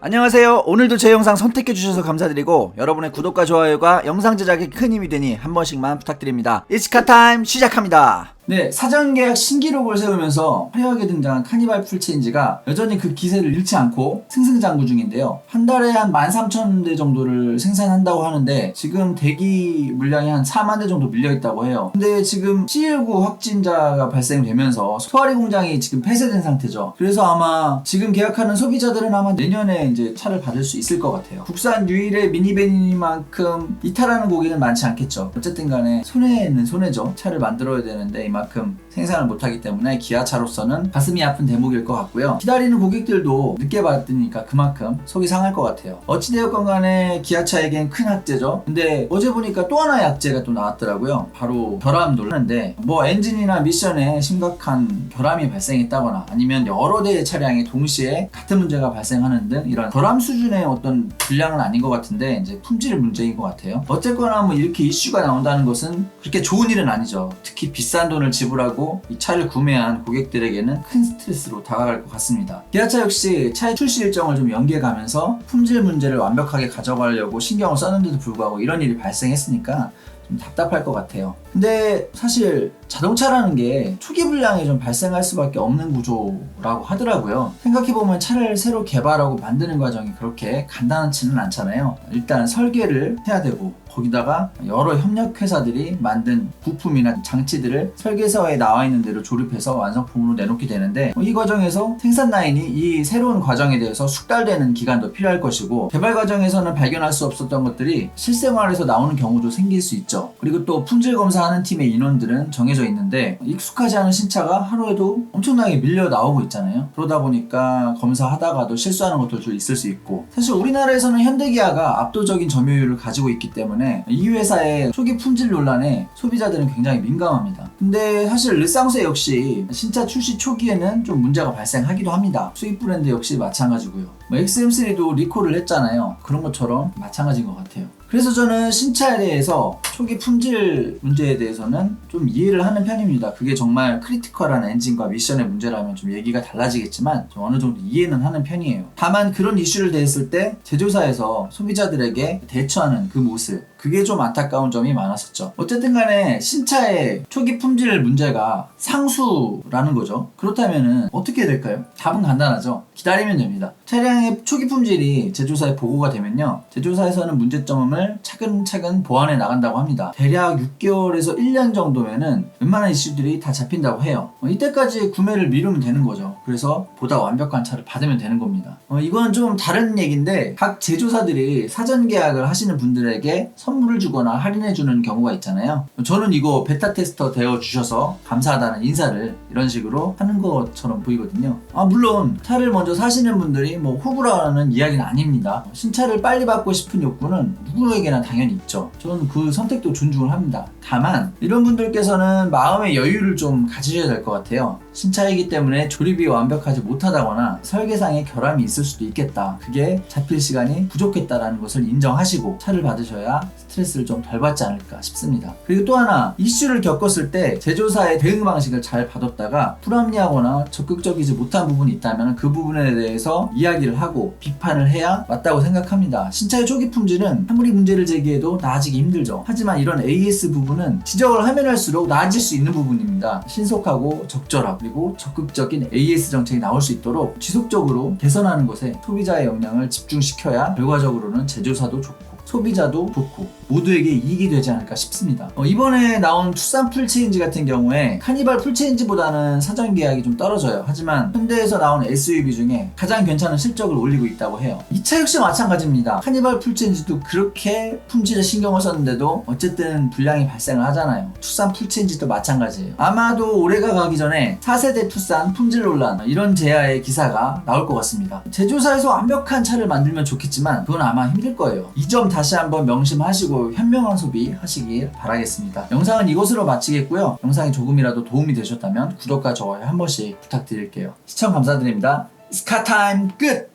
안녕하세요. 오늘도 제 영상 선택해주셔서 감사드리고 여러분의 구독과 좋아요가 영상 제작에 큰 힘이 되니 한 번씩만 부탁드립니다. 이츠카타임 시작합니다. 네, 사전계약 신기록을 세우면서 화려하게 등장한 카니발 풀체인지가 여전히 그 기세를 잃지 않고 승승장구 중인데요. 한 달에 한 13,000대 정도를 생산한다고 하는데 지금 대기 물량이 한 4만 대 정도 밀려있다고 해요. 근데 지금 C19 확진자가 발생되면서 소아리 공장이 지금 폐쇄된 상태죠. 그래서 아마 지금 계약하는 소비자들은 아마 내년에 이제 차를 받을 수 있을 것 같아요. 국산 유일의 미니밴이만큼 이탈하는 고객은 많지 않겠죠. 어쨌든 간에 손해는 손해죠. 차를 만들어야 되는데 이만큼 생산을 못하기 때문에 기아차로서는 가슴이 아픈 대목일 것 같고요. 기다리는 고객들도 늦게 받으니까 그만큼 속이 상할 것 같아요. 어찌되었건 간에 기아차에겐 큰 악재죠. 근데 어제 보니까 또 하나의 악재가 또 나왔더라고요. 바로 결함 논란인데 뭐 엔진이나 미션에 심각한 결함이 발생했다거나 아니면 여러 대의 차량이 동시에 같은 문제가 발생하는 등 이런 결함 수준의 어떤 불량은 아닌 것 같은데 이제 품질 문제인 것 같아요. 어쨌거나 뭐 이렇게 이슈가 나온다는 것은 그렇게 좋은 일은 아니죠. 특히 비싼 돈을 지불하고 이 차를 구매한 고객들에게는 큰 스트레스로 다가갈 것 같습니다. 기아차 역시 차의 출시 일정을 좀 연기해가면서 품질 문제를 완벽하게 가져가려고 신경을 썼는데도 불구하고 이런 일이 발생했으니까 좀 답답할 것 같아요. 근데 사실 자동차라는 게 초기 불량이 좀 발생할 수밖에 없는 구조라고 하더라고요. 생각해보면 차를 새로 개발하고 만드는 과정이 그렇게 간단하지는 않잖아요. 일단 설계를 해야 되고 거기다가 여러 협력회사들이 만든 부품이나 장치들을 설계서에 나와 있는 대로 조립해서 완성품으로 내놓게 되는데 이 과정에서 생산 라인이 이 새로운 과정에 대해서 숙달되는 기간도 필요할 것이고 개발 과정에서는 발견할 수 없었던 것들이 실생활에서 나오는 경우도 생길 수 있죠. 그리고 또 품질 검사하는 팀의 인원들은 정해져 있는데 익숙하지 않은 신차가 하루에도 엄청나게 밀려 나오고 있잖아요. 그러다 보니까 검사하다가도 실수하는 것들도 있을 수 있고 사실 우리나라에서는 현대기아가 압도적인 점유율을 가지고 있기 때문에 이 회사의 초기 품질 논란에 소비자들은 굉장히 민감합니다. 근데 사실 르상세 역시 신차 출시 초기에는 좀 문제가 발생하기도 합니다. 수입 브랜드 역시 마찬가지고요. XM3도 리콜을 했잖아요. 그런 것처럼 마찬가지인 것 같아요. 그래서 저는 신차에 대해서 초기 품질 문제에 대해서는 좀 이해를 하는 편입니다. 그게 정말 크리티컬한 엔진과 미션의 문제라면 좀 얘기가 달라지겠지만 좀 어느 정도 이해는 하는 편이에요. 다만 그런 이슈를 대했을 때 제조사에서 소비자들에게 대처하는 그 모습 그게 좀 안타까운 점이 많았었죠. 어쨌든 간에 신차의 초기 품질 문제가 상수라는 거죠. 그렇다면은 어떻게 될까요? 답은 간단하죠. 기다리면 됩니다. 차량의 초기 품질이 제조사에 보고가 되면요. 제조사에서는 문제점을 차근차근 보완해 나간다고 합니다. 대략 6개월에서 1년 정도면은 웬만한 이슈들이 다 잡힌다고 해요. 이때까지 구매를 미루면 되는 거죠. 그래서 보다 완벽한 차를 받으면 되는 겁니다. 이건 좀 다른 얘기인데 각 제조사들이 사전 계약을 하시는 분들에게 선물을 주거나 할인해주는 경우가 있잖아요. 저는 이거 베타 테스터 되어 주셔서 감사하다는 인사를 이런 식으로 하는 것처럼 보이거든요. 물론 차를 먼저 사시는 분들이 뭐 호구라는 이야기는 아닙니다. 신차를 빨리 받고 싶은 욕구는 누구에게나 당연히 있죠. 저는 그 선택도 존중을 합니다. 다만 이런 분들께서는 마음의 여유를 좀 가지셔야 될 것 같아요. 신차이기 때문에 조립이 완벽하지 못하다거나 설계상의 결함이 있을 수도 있겠다. 그게 잡힐 시간이 부족했다라는 것을 인정하시고 차를 받으셔야 스트레스를 좀 덜 받지 않을까 싶습니다. 그리고 또 하나 이슈를 겪었을 때 제조사의 대응 방식을 잘 받았다가 불합리하거나 적극적이지 못한 부분이 있다면 그 부분에 대해서 이야기를 하고 비판을 해야 맞다고 생각합니다. 신차의 초기 품질은 아무리 문제를 제기해도 나아지기 힘들죠. 하지만 이런 AS 부분은 지적을 하면 할수록 나아질 수 있는 부분입니다. 신속하고 적절하고 그리고 적극적인 AS 정책이 나올 수 있도록 지속적으로 개선하는 것에 소비자의 역량을 집중시켜야 결과적으로는 제조사도 좋고 소비자도 좋고 모두에게 이익이 되지 않을까 싶습니다. 이번에 나온 투싼 풀체인지 같은 경우에 카니발 풀체인지보다는 사전 계약이 좀 떨어져요. 하지만 현대에서 나온 SUV 중에 가장 괜찮은 실적을 올리고 있다고 해요. 이 차 역시 마찬가지입니다. 카니발 풀체인지도 그렇게 품질에 신경을 썼는데도 어쨌든 불량이 발생을 하잖아요. 투싼 풀체인지도 마찬가지예요. 아마도 올해가 가기 전에 4세대 투싼 품질 논란 이런 제야의 기사가 나올 것 같습니다. 제조사에서 완벽한 차를 만들면 좋겠지만 그건 아마 힘들 거예요. 이 점 다시 한번 명심하시고 현명한 소비 하시길 바라겠습니다. 영상은 이것으로 마치겠고요. 영상이 조금이라도 도움이 되셨다면 구독과 좋아요 한 번씩 부탁드릴게요. 시청 감사드립니다. 스카타임 끝!